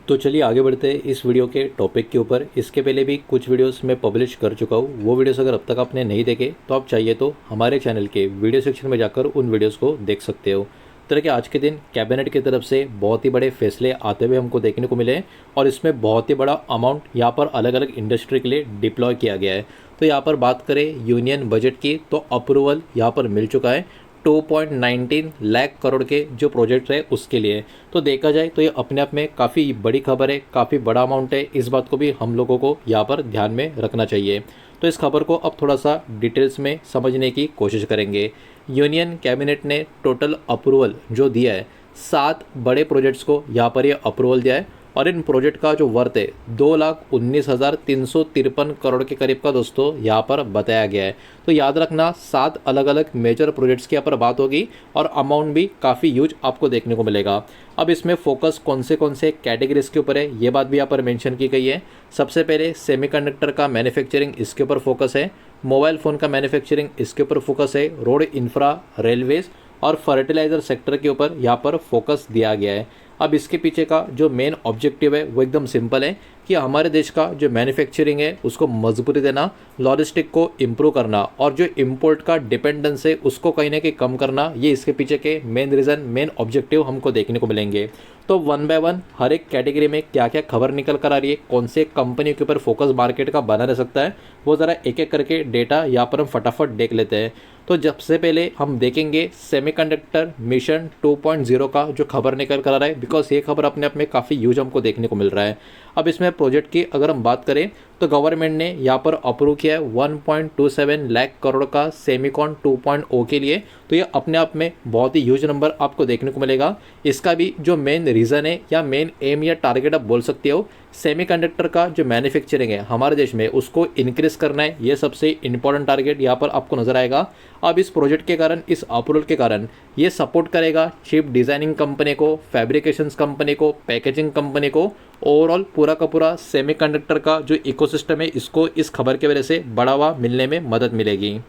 तो चलिए आगे बढ़ते हैं इस वीडियो के टॉपिक के ऊपर। इसके पहले भी कुछ वीडियोस मैं पब्लिश कर चुका हूँ, वो वीडियोस अगर अब तक आपने नहीं देखे तो आप चाहिए तो हमारे चैनल के वीडियो सेक्शन में जाकर उन वीडियोस को देख सकते हो। तो देखिए आज के दिन कैबिनेट की तरफ से बहुत ही बड़े फैसले आते हुए हमको देखने को मिले और इसमें बहुत ही बड़ा अमाउंट यहाँ पर अलग अलग इंडस्ट्री के लिए डिप्लॉय किया गया है। तो यहाँ पर बात करें यूनियन बजट की तो अप्रूवल यहाँ पर मिल चुका है 2.19 लाख करोड़ के जो प्रोजेक्ट है उसके लिए। तो देखा जाए तो ये अपने आप में काफ़ी बड़ी खबर है, काफ़ी बड़ा अमाउंट है। इस बात को भी हम लोगों को यहाँ पर ध्यान में रखना चाहिए। तो इस खबर को अब थोड़ा सा डिटेल्स में समझने की कोशिश करेंगे। यूनियन कैबिनेट ने टोटल अप्रूवल जो दिया है 7 बड़े प्रोजेक्ट्स को यहाँ पर ये अप्रूवल दिया है और इन प्रोजेक्ट का जो वर्थ है 2,19,353 करोड़ के करीब का दोस्तों यहाँ पर बताया गया है। तो याद रखना 7 अलग अलग मेजर प्रोजेक्ट्स की यहाँ पर बात होगी और अमाउंट भी काफ़ी ह्यूज आपको देखने को मिलेगा। अब इसमें फोकस कौन से कैटेगरीज के ऊपर है ये बात भी यहाँ पर मेंशन की गई है। सबसे पहले सेमीकंडक्टर का मैन्युफैक्चरिंग इसके ऊपर फोकस है, मोबाइल फ़ोन का मैन्युफैक्चरिंग इसके ऊपर फोकस है, रोड इंफ्रा, रेलवेज़ और फर्टिलाइज़र सेक्टर के ऊपर यहाँ पर फोकस दिया गया है। अब इसके पीछे का जो मेन ऑब्जेक्टिव है वो एकदम सिंपल है कि हमारे देश का जो मैन्युफैक्चरिंग है उसको मजबूती देना, लॉजिस्टिक को इम्प्रूव करना और जो इम्पोर्ट का डिपेंडेंस है उसको कहीं ना कहीं कम करना। ये इसके पीछे के मेन रीज़न, मेन ऑब्जेक्टिव हमको देखने को मिलेंगे। तो वन बाय वन हर एक कैटेगरी में क्या क्या खबर निकल कर आ रही है, कौन से कंपनी के ऊपर फोकस मार्केट का बना रह सकता है, वो ज़रा एक एक करके डेटा यहाँ पर हम फटाफट देख लेते हैं। तो सबसे पहले हम देखेंगे सेमीकंडक्टर मिशन 2.0 का जो खबर निकल कर आ रहा है, बिकॉज ये खबर अपने आप में काफ़ी यूज हमको देखने को मिल रहा है। अब इसमें प्रोजेक्ट की अगर हम बात करें तो गवर्नमेंट ने यहाँ पर अप्रूव किया है 1.27 लाख करोड़ का सेमीकॉन 2.0 के लिए। तो ये अपने आप में बहुत ही ह्यूज नंबर आपको देखने को मिलेगा। इसका भी जो मेन रीज़न है या मेन एम या टारगेट आप बोल सकते हो, सेमीकंडक्टर का जो मैन्युफैक्चरिंग है हमारे देश में उसको इंक्रीज करना है। ये सबसे इंपॉर्टेंट टारगेट यहाँ पर आपको नजर आएगा। अब इस प्रोजेक्ट के कारण, इस अप्रूवल के कारण ये सपोर्ट करेगा चिप डिज़ाइनिंग कंपनी को, फैब्रिकेशंस कंपनी को, पैकेजिंग कंपनी को, ओवरऑल पूरा का पूरा सेमीकंडक्टर का जो इकोसिस्टम है इसको इस खबर की वजह से बढ़ावा मिलने में मदद मिलेगी।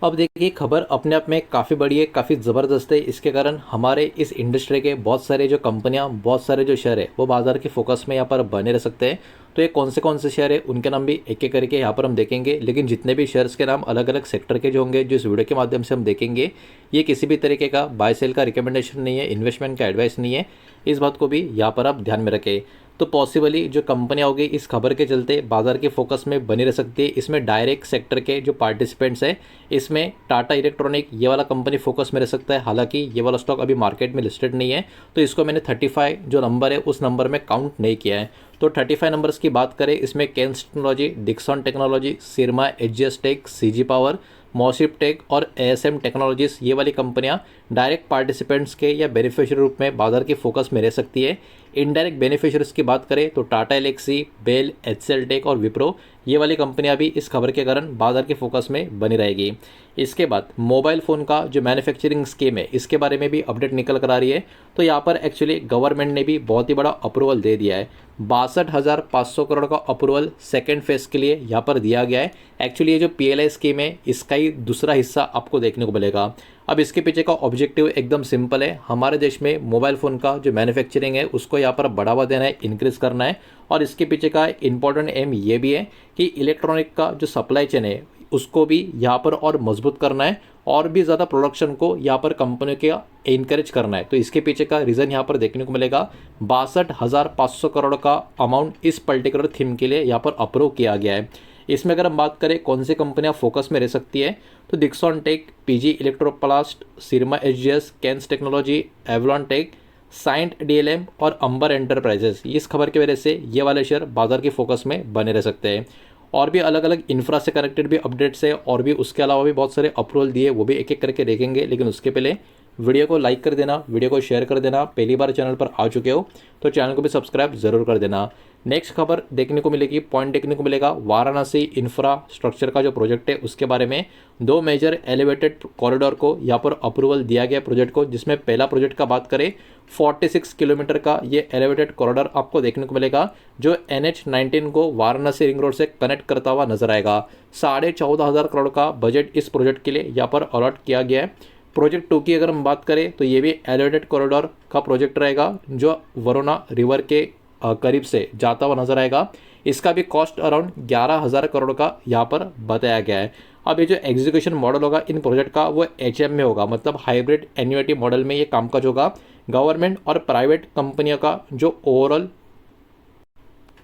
अब देखिए खबर अपने आप में काफ़ी बड़ी है, काफ़ी ज़बरदस्त है। इसके कारण हमारे इस इंडस्ट्री के बहुत सारे जो कंपनियां, बहुत सारे जो शेयर है वो बाज़ार के फोकस में यहाँ पर बने रह सकते हैं। तो ये कौन से शेयर है उनके नाम भी एक एक करके यहाँ पर हम देखेंगे, लेकिन जितने भी शेयर्स के नाम अलग अलग सेक्टर के जो होंगे जो इस वीडियो के माध्यम से हम देखेंगे, ये किसी भी तरीके का बाय सेल का रिकमेंडेशन नहीं है, इन्वेस्टमेंट का एडवाइस नहीं है। इस बात को भी यहाँ पर आप ध्यान में रखें। तो पॉसिबली जो कंपनियाँ होगी इस खबर के चलते बाजार के फोकस में बनी रह सकती है। इसमें डायरेक्ट सेक्टर के जो पार्टिसिपेंट्स हैं, इसमें टाटा इलेक्ट्रॉनिक ये वाला कंपनी फोकस में रह सकता है। हालांकि ये वाला स्टॉक अभी मार्केट में लिस्टेड नहीं है, तो इसको मैंने 35 जो नंबर है उस नंबर में काउंट नहीं किया है। तो 35 नंबर्स की बात करें, इसमें Kaynes technology, Dixon technology, Syrma, HGS tech, CG power, MosChip tech और एएसएम टेक्नोलॉजीज ये वाली कंपनियां डायरेक्ट पार्टिसिपेंट्स के या बेनिफिशियरी रूप में बाजार के फोकस में रह सकती है। इनडायरेक्ट बेनिफिशियरीज की बात करें तो टाटा एलेक्सी, बेल, एचसीएल टेक और विप्रो ये वाली कंपनियां भी इस खबर के कारण बाजार के फोकस में बनी रहेगी। इसके बाद मोबाइल फ़ोन का जो मैन्युफैक्चरिंग स्कीम है इसके बारे में भी अपडेट निकल कर आ रही है। तो यहाँ पर एक्चुअली गवर्नमेंट ने भी बहुत ही बड़ा अप्रूवल दे दिया है। 62,500 करोड़ का अप्रूवल सेकेंड फेज के लिए यहाँ पर दिया गया है। एक्चुअली ये जो पीएलआई स्कीम है इसका ही दूसरा हिस्सा आपको देखने को मिलेगा। अब इसके पीछे का ऑब्जेक्टिव एकदम सिंपल है, हमारे देश में मोबाइल फ़ोन का जो मैन्युफैक्चरिंग है उसको यहाँ पर बढ़ावा देना है, इंक्रीज़ करना है। और इसके पीछे का इंपॉर्टेंट एम ये भी है कि इलेक्ट्रॉनिक का जो सप्लाई चेन है उसको भी यहाँ पर और मजबूत करना है और भी ज़्यादा प्रोडक्शन को यहाँ पर कंपनियों के इनकरेज करना है। तो इसके पीछे का रीज़न यहाँ पर देखने को मिलेगा। 62,500 करोड़ का अमाउंट इस पर्टिकुलर थीम के लिए यहाँ पर अप्रूव किया गया है। इसमें अगर हम बात करें कौन सी कंपनियां फोकस में रह सकती है, तो Dixon tech, PG Electroplast, Syrma HGS, Kaynes technology, Avalon tech, Cyient DLM और अंबर एंटरप्राइजेस। इस खबर की वजह से ये वाले शेयर बाजार के फोकस में बने रह सकते हैं। और भी अलग अलग इंफ्रा से कनेक्टेड भी अपडेट्स है और भी उसके अलावा भी बहुत सारे अप्रूवल दिए, वो भी एक एक करके देखेंगे। लेकिन उसके पहले वीडियो को लाइक कर देना, वीडियो को शेयर कर देना। पहली बार चैनल पर आ चुके हो तो चैनल को भी सब्सक्राइब जरूर कर देना। नेक्स्ट खबर देखने को मिलेगी, पॉइंट देखने को मिलेगा वाराणसी इंफ्रास्ट्रक्चर का जो प्रोजेक्ट है उसके बारे में। 2 मेजर एलिवेटेड कॉरिडोर को यहाँ पर अप्रूवल दिया गया प्रोजेक्ट को, जिसमें पहला प्रोजेक्ट का बात करें 46 किलोमीटर का ये एलिवेटेड कॉरिडोर आपको देखने को मिलेगा, जो NH-19 को वाराणसी रिंग रोड से कनेक्ट करता हुआ नजर आएगा। 14,500 करोड़ का बजट इस प्रोजेक्ट के लिए यहाँ पर अलॉट किया गया है। प्रोजेक्ट 2 की अगर हम बात करें तो ये भी एलिवेटेड कॉरिडोर का प्रोजेक्ट रहेगा, जो वरुणा रिवर के करीब से जाता हुआ नजर आएगा। इसका भी कॉस्ट अराउंड 11,000 करोड़ का यहाँ पर बताया गया है। अब ये जो एग्जीक्यूशन मॉडल होगा इन प्रोजेक्ट का वो HM में होगा, मतलब हाइब्रिड एन्युटी मॉडल में ये कामकाज होगा। गवर्नमेंट और प्राइवेट कंपनियों का जो ओवरऑल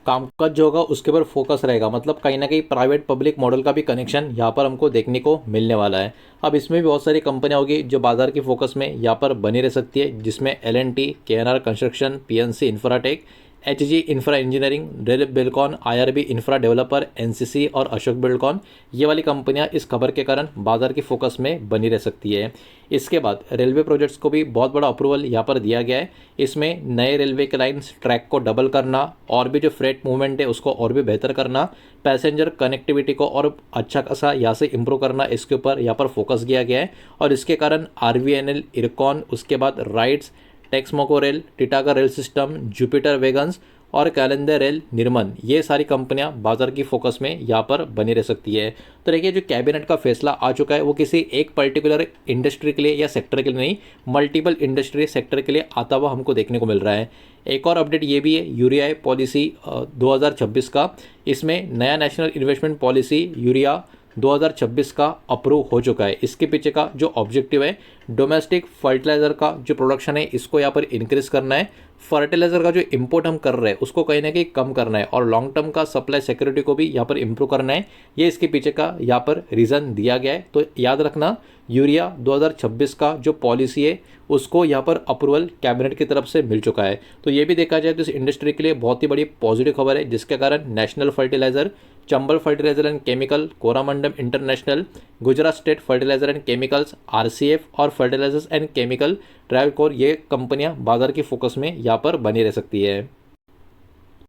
कामकाज जो होगा उसके ऊपर फोकस रहेगा, मतलब कहीं ना कहीं प्राइवेट पब्लिक मॉडल का भी कनेक्शन यहाँ पर हमको देखने को मिलने वाला है। अब इसमें भी बहुत सारी कंपनियां होगी जो बाजार की फोकस में यहाँ पर बनी रह सकती है, जिसमें L&T, KNR construction, PNC Infratech, HG infra engineering, rail Buildcon, IRB infra developer, NCC और अशोक बिल्डकॉन, ये वाली कंपनियां इस खबर के कारण बाजार की फोकस में बनी रह सकती है। इसके बाद रेलवे प्रोजेक्ट्स को भी बहुत बड़ा अप्रूवल यहाँ पर दिया गया है। इसमें नए रेलवे के लाइन्स ट्रैक को डबल करना और भी जो फ्रेट मूवमेंट है उसको और भी बेहतर करना, पैसेंजर कनेक्टिविटी को और अच्छा खासा यहाँ से इम्प्रूव करना, इसके ऊपर यहाँ पर फोकस किया गया है। और इसके कारण RVNL, इरकॉन, उसके बाद RITES, Texmaco rail, Titagarh rail system, Jupiter wagons और कैलेंडर रेल निर्मन, ये सारी कंपनियां बाजार की फोकस में यहाँ पर बनी रह सकती है। तो देखिए जो कैबिनेट का फैसला आ चुका है वो किसी एक पर्टिकुलर इंडस्ट्री के लिए या सेक्टर के लिए नहीं, मल्टीपल इंडस्ट्री सेक्टर के लिए आता हुआ हमको देखने को मिल रहा है। एक और अपडेट ये भी है यूरिया पॉलिसी 2026 का। इसमें नया नेशनल इन्वेस्टमेंट पॉलिसी यूरिया 2026 का अप्रूव हो चुका है। इसके पीछे का जो ऑब्जेक्टिव है डोमेस्टिक फर्टिलाइज़र का जो प्रोडक्शन है इसको यहाँ पर इंक्रीज करना है, फर्टिलाइज़र का जो इंपोर्ट हम कर रहे हैं उसको कहीं ना कहीं कम करना है और लॉन्ग टर्म का सप्लाई सिक्योरिटी को भी यहाँ पर इम्प्रूव करना है। ये इसके पीछे का यहाँ पर रीज़न दिया गया है। तो याद रखना यूरिया 2026 का जो पॉलिसी है उसको यहाँ पर अप्रूवल कैबिनेट की तरफ से मिल चुका है। तो ये भी देखा जाए तो इस इंडस्ट्री के लिए बहुत ही बड़ी पॉजिटिव खबर है, जिसके कारण national fertiliser, Chambal fertiliser and chemical, Coromandel international, Gujarat state fertiliser and chemicals, RCF और फर्टिलाइजर्स एंड केमिकल ट्रावलकोर, ये कंपनियां बाजार की फोकस में यहाँ पर बनी रह सकती है।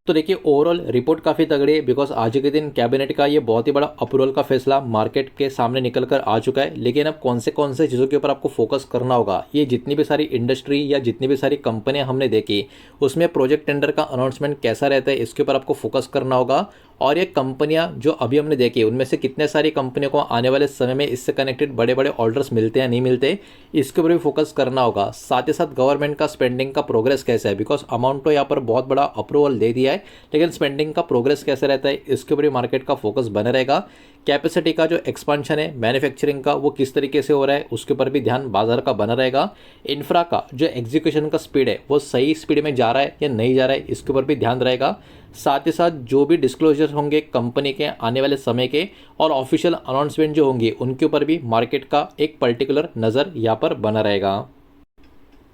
तो देखिए ओवरऑल रिपोर्ट काफ़ी तगड़ी है, बिकॉज आज के दिन कैबिनेट का ये बहुत ही बड़ा अप्रूवल का फैसला मार्केट के सामने निकल कर आ चुका है। लेकिन अब कौन से चीज़ों के ऊपर आपको फोकस करना होगा, ये जितनी भी सारी इंडस्ट्री या जितनी भी सारी कंपनियां हमने देखी उसमें प्रोजेक्ट टेंडर का अनाउंसमेंट कैसा रहता है इसके ऊपर आपको फोकस करना होगा। और ये कंपनियां जो अभी हमने देखी उनमें से कितने सारी कंपनियों को आने वाले समय में इससे कनेक्टेड बड़े बड़े ऑर्डर्स मिलते हैं नहीं मिलते, इसके ऊपर भी फोकस करना होगा। साथ ही साथ गवर्नमेंट का स्पेंडिंग का प्रोग्रेस कैसा है, बिकॉज अमाउंट तो यहाँ पर बहुत बड़ा अप्रूवल दे दिया है, लेकिन स्पेंडिंग का प्रोग्रेस कैसे रहता है इसके ऊपर भी मार्केट का फोकस बने रहेगा। कैपेसिटी का जो एक्सपांशन है मैन्युफैक्चरिंग का वो किस तरीके से हो रहा है उसके ऊपर भी ध्यान बाजार का बना रहेगा। इंफ्रा का जो एग्जीक्यूशन का स्पीड है वो सही स्पीड में जा रहा है या नहीं जा रहा है इसके ऊपर भी ध्यान रहेगा। साथ ही साथ जो भी डिस्क्लोजर होंगे कंपनी के आने वाले समय के और ऑफिशियल अनाउंसमेंट जो होंगे उनके ऊपर भी मार्केट का एक पर्टिकुलर नज़र यहाँ पर बना रहेगा।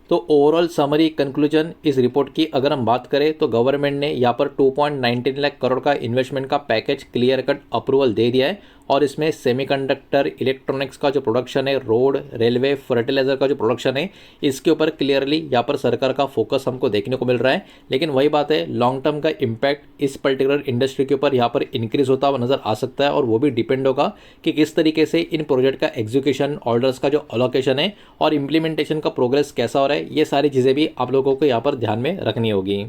तो ओवरऑल समरी कंक्लूजन इस रिपोर्ट की अगर हम बात करें तो गवर्नमेंट ने यहाँ पर 2.19 लाख करोड़ का इन्वेस्टमेंट का पैकेज क्लियर कट अप्रूवल दे दिया है और इसमें सेमीकंडक्टर, इलेक्ट्रॉनिक्स का जो प्रोडक्शन है, रोड, रेलवे, फर्टिलाइजर का जो प्रोडक्शन है इसके ऊपर क्लियरली यहाँ पर सरकार का फोकस हमको देखने को मिल रहा है। लेकिन वही बात है लॉन्ग टर्म का इम्पैक्ट इस पर्टिकुलर इंडस्ट्री के ऊपर यहाँ पर इंक्रीज होता हुआ नजर आ सकता है और वो भी डिपेंड होगा कि किस तरीके से इन प्रोजेक्ट का एग्जीक्यूशन, ऑर्डर्स का जो अलोकेशन है और इम्प्लीमेंटेशन का प्रोग्रेस कैसा हो रहा है, ये सारी चीज़ें भी आप लोगों को यहाँ पर ध्यान में रखनी होगी।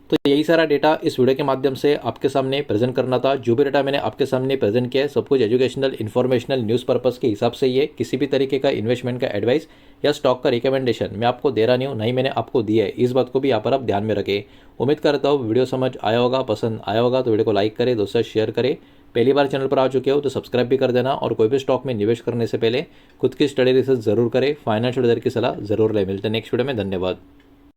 तो यही सारा डेटा इस वीडियो के माध्यम से आपके सामने प्रेजेंट करना था। जो भी डेटा मैंने आपके सामने प्रेजेंट किया है सब कुछ एजुकेशनल, इन्फॉर्मेशनल, न्यूज़ पर्पज़ के हिसाब से ये किसी भी तरीके का इन्वेस्टमेंट का एडवाइस या स्टॉक का रिकमेंडेशन मैं आपको दे रहा नहीं हूँ, नहीं मैंने आपको दिया है। इस बात को भी यहाँ पर आप ध्यान में रखें। उम्मीद करता हूँ वीडियो समझ आया होगा, पसंद आया होगा तो वीडियो को लाइक करें, दोस्तों शेयर करें। पहली बार चैनल पर आ चुके हो तो सब्सक्राइब भी कर देना और कोई भी स्टॉक में निवेश करने से पहले खुद की स्टडी रिसर्च जरूर करें, फाइनेंशियल एडवाइजर की सलाह जरूर लें। मिलते हैं नेक्स्ट वीडियो में, धन्यवाद।